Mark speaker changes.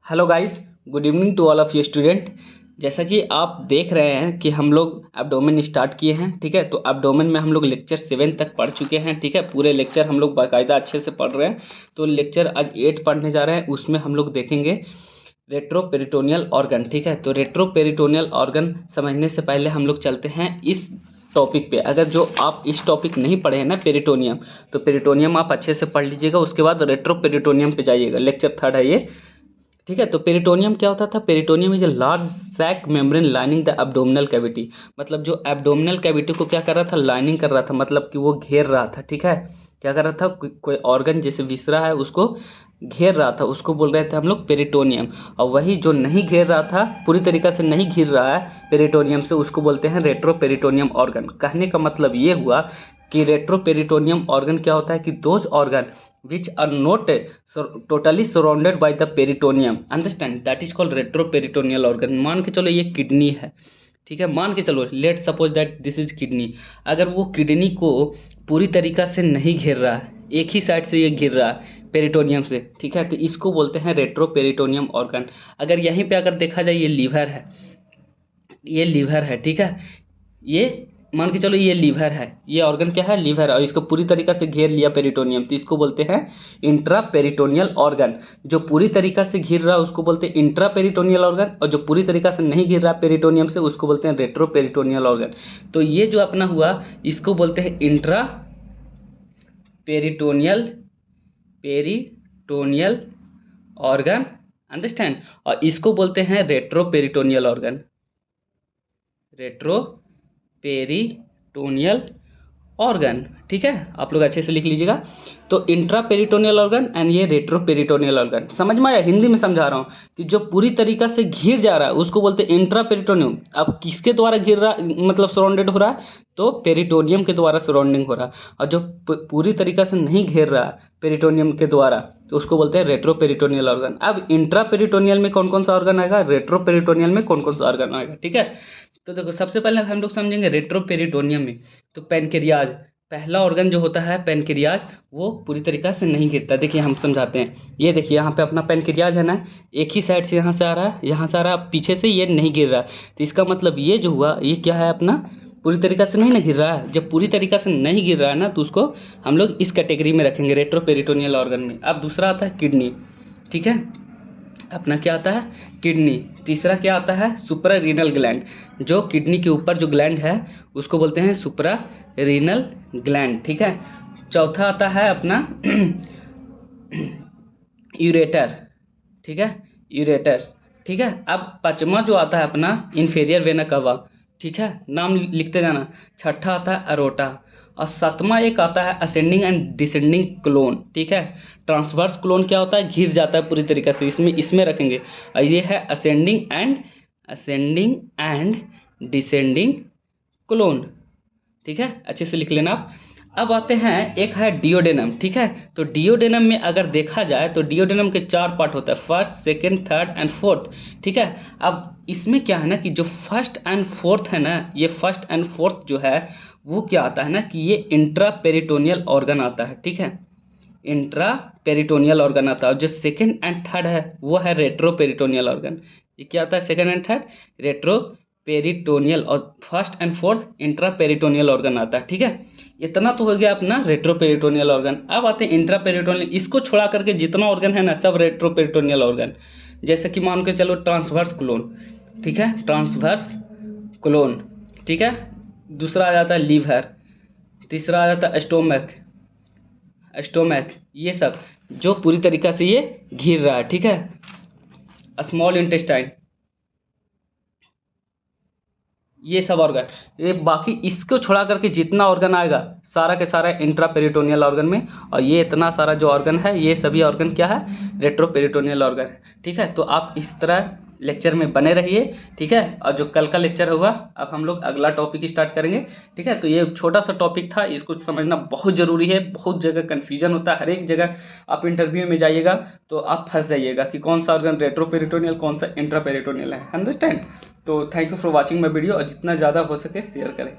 Speaker 1: Hello guys, good evening to all of you student. जैसा कि आप देख रहे हैं कि हम लोग एब्डोमेन स्टार्ट किए हैं, ठीक है। तो एब्डोमेन में हम लोग लेक्चर 7 तक पढ़ चुके हैं, ठीक है। पूरे लेक्चर हम लोग बाकायदा अच्छे से पढ़ रहे हैं। तो लेक्चर आज 8 पढ़ने जा रहे हैं, उसमें हम लोग देखेंगे रेट्रोपेरिटोनियल ऑर्गन, ठीक है। तो रेट्रोपेरिटोनियल ऑर्गन समझने से पहले हम लोग चलते हैं इस टॉपिक पे। अगर जो आप इस टॉपिक नहीं पढ़े हैं ना पेरिटोनियम, तो पेरिटोनियम आप अच्छे से पढ़ लीजिएगा, उसके बाद रेट्रोपेरिटोनियम पे जाइएगा। लेक्चर 3 है ये, ठीक है। तो पेरिटोनियम क्या होता था? Peritoneum is a large sac membrane lining the abdominal cavity. मतलब जो एब्डोमिनल कैविटी को क्या कर रहा था? लाइनिंग कर रहा था, मतलब कि वो घेर रहा था, ठीक है। क्या कर रहा था? कोई ऑर्गन जैसे विसरा है उसको घेर रहा था, उसको बोल रहे थे हम लोग पेरिटोनियम। और वही जो नहीं घेर रहा था, पूरी तरीक़ा से नहीं घिर रहा है पेरिटोनियम से, उसको बोलते हैं रेट्रोपेरिटोनियम ऑर्गन। कहने का मतलब ये हुआ कि रेट्रोपेरिटोनियम ऑर्गन क्या होता है कि those organ which are not totally surrounded by the peritoneum, understand, that is called retroperitoneal organ। मान के चलो ये किडनी है, ठीक है। मान के चलो, let suppose that this is kidney. अगर वो किडनी को पूरी तरीक़ा से नहीं घेर रहा है, एक ही साइड से ये घिर रहा है पेरिटोनियम से, ठीक है, तो इसको बोलते हैं रेट्रोपेरिटोनियम ऑर्गन। अगर यहीं पे अगर देखा जाए, ये लीवर है, ये लीवर है, ठीक है। ये मान के चलो ये लीवर है, ये ऑर्गन क्या है? लीवर है, और इसको पूरी तरीक़ा से घेर लिया पेरिटोनियम, तो इसको बोलते हैं इंट्रा पेरिटोनियल ऑर्गन। जो पूरी तरीक़ा से घिर रहा है उसको बोलते हैं इंट्रा पेरिटोनियल ऑर्गन, और जो पूरी तरीक़ा से नहीं घिर रहा पेरिटोनियम से उसको बोलते हैं रेट्रो पेरिटोनियल ऑर्गन। तो ये जो अपना हुआ इसको बोलते हैं इंट्रा पेरिटोनियल ऑर्गन, अंडरस्टैंड। और इसको बोलते हैं retro peritoneal organ, retro peritoneal organ, ठीक है। आप लोग अच्छे से लिख लीजिएगा। तो इंट्रा पेरिटोनियल ऑर्गन एंड ये रेट्रो पेरिटोनियल ऑर्गन। समझ में आया? हिंदी में समझा रहा हूँ कि जो पूरी तरीक़ा से घिर जा रहा है उसको बोलते हैं इंट्रा पेरिटोनियम। अब किसके द्वारा घिर रहा, मतलब सराउंडेड हो रहा है? तो पेरिटोनियम के द्वारा सराउंडिंग हो रहा है। और जो पूरी तरीक़ा से नहीं घेर रहा है पेरिटोनियम के द्वारा, तो उसको बोलते हैं रेट्रो पेरिटोनियल ऑर्गन। अब इंट्रा पेरिटोनियल में कौन कौन सा ऑर्गन आएगा, रेट्रो पेरिटोनियल में कौन कौन सा ऑर्गन आएगा, ठीक है। तो देखो, सबसे पहले हम लोग समझेंगे रेट्रोपेरिटोनियम में। तो पेनक्रियाज पहला ऑर्गन जो होता है, पेनक्रियाज, वो पूरी तरीक़ा से नहीं गिरता। देखिए हम समझाते हैं। ये देखिए यहाँ पे अपना पेनक्रियाज है ना, एक ही साइड से यहाँ से आ रहा है, यहाँ से आ रहा है, पीछे से ये नहीं गिर रहा है। तो इसका मतलब ये जो हुआ, ये क्या है अपना? पूरी तरीक़ा से नहीं ना गिर रहा है। जब पूरी तरीक़ा से नहीं गिर रहा है ना, तो उसको हम लोग इस कैटेगरी में रखेंगे, रेट्रोपेरिटोनियल ऑर्गन में। अब दूसरा आता है किडनी, ठीक है। अपना क्या आता है? किडनी। तीसरा क्या आता है? Supra renal gland. जो किडनी के ऊपर जो ग्लैंड है उसको बोलते हैं सुप्रा रीनल ग्लैंड, ठीक है। चौथा आता है अपना यूरेटर, ठीक है, यूरेटर, ठीक है। अब पांचवा जो आता है अपना इन्फीरियर वेना कवा, ठीक है, नाम लिखते जाना। छठा आता है अरोटा, और सातवां एक आता है असेंडिंग एंड डिसेंडिंग क्लोन, ठीक है। ट्रांसवर्स क्लोन क्या होता है? घिर जाता है पूरी तरीक़े से, इसमें रखेंगे। और ये है असेंडिंग एंड डिसेंडिंग क्लोन, ठीक है, अच्छे से लिख लेना आप। अब आते हैं, एक है डिओडेनम, ठीक है। तो डिओडेनम में अगर देखा जाए तो डिओडेनम के 4 पार्ट होता है, first, second, third and fourth, ठीक है। अब इसमें क्या है ना कि जो फर्स्ट एंड फोर्थ है ना, ये फर्स्ट एंड फोर्थ जो है वो क्या आता है ना कि ये इंट्रा पेरिटोनियल ऑर्गन आता है, ठीक है। इंट्रा पेरिटोनियल ऑर्गन आता है। और जो सेकंड एंड थर्ड है वो है रेट्रो पेरिटोनियल ऑर्गन। ये क्या आता है? Second and third retroperitoneal, और first and fourth intraperitoneal organ आता है, ठीक है। इतना तो हो गया अपना रेट्रो पेरिटोनियल ऑर्गन। अब आते हैं इंट्रा पेरिटोनियल। इसको छोड़ा करके जितना ऑर्गन है ना, सब रेट्रो पेरिटोनियल ऑर्गन। जैसे कि मान के चलो ट्रांसवर्स क्लोन, ठीक है, ट्रांसवर्स क्लोन, ठीक है। दूसरा आ जाता है लीवर, तीसरा आ जाता है स्टोमक, ये सब जो पूरी तरीक़ा से ये घिर रहा है, ठीक है। स्मॉल इंटेस्टाइन, ये सब ऑर्गन, ये बाकी इसको छोड़ा करके जितना ऑर्गन आएगा सारा के सारा इंट्रा पेरिटोनियल ऑर्गन में। और ये इतना सारा जो ऑर्गन है, ये सभी ऑर्गन क्या है? रेट्रो पेरिटोनियल ऑर्गन है, ठीक है। तो आप इस तरह लेक्चर में बने रहिए, ठीक है। और जो कल का लेक्चर होगा, अब हम लोग अगला टॉपिक स्टार्ट करेंगे, ठीक है। तो ये छोटा सा टॉपिक था, इसको समझना बहुत ज़रूरी है। बहुत जगह कन्फ्यूजन होता है, हर एक जगह आप इंटरव्यू में जाइएगा तो आप फंस जाइएगा कि कौन सा ऑर्गन रेट्रो पेरिटोनियल, कौन सा इंट्रा पेरिटोनियल है, अंडरस्टैंड। तो thank you for watching my video, और जितना ज़्यादा हो सके शेयर करें।